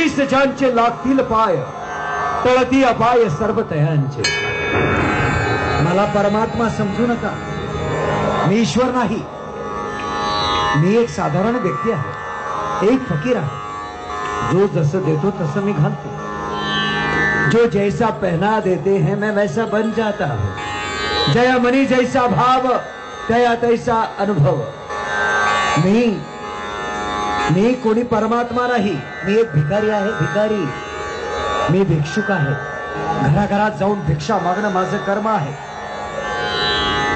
वीस ज्यांचे लागतील पाय तळती अपाय सर्व तयांचे. मला परमात्मा समजू नका, मी ईश्वर नाही. मी एक साधारण व्यक्ती आहे, एक फकीर आहे. जो जसं देतो तसं मी घालतो. जो जैसा पहना देते हैं मैं वैसा बन जाता हूं. जया मनी जैसा भाव तया तैसा अनुभव. मी कोणी परमात्मा नाही. मी एक भिकारी आहे, भिकारी. मी भिक्षुक आहे. घराघरात जाऊन भिक्षा मागणं माझं कर्म आहे.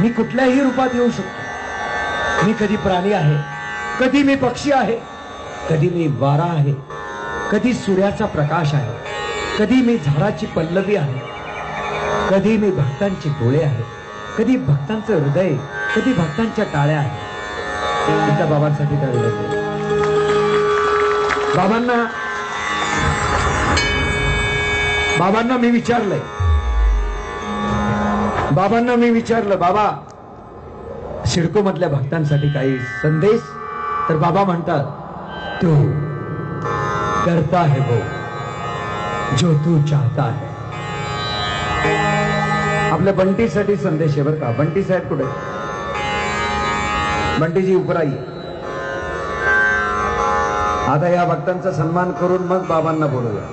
मी कुठल्याही रूपात येऊ शकतो. मी कधी प्राणी आहे, कधी मी पक्षी आहे, कधी मी वारा आहे, कधी सूर्याचा प्रकाश आहे, कधी मी झाडाची पल्लवी आहे, कधी मी भक्तांचे डोळे आहे, कधी भक्तांचं हृदय, कधी भक्तांच्या टाळ्या आहेत. एकदा बाबांसाठी टाळी वाजवा. बाबांना मी विचारलं, बाबा सिडको मधल्या भक्तांसाठी काही संदेश. तर बाबा म्हणतात, तू करता है वो जो तू चाहता है. आपल्या बंटीसाठी संदेश आहे बरं का. बंटी साहेब कुठे? बंटीजी उपराई. आता या भक्तांचा सन्मान करून मग बाबांना बोलूया.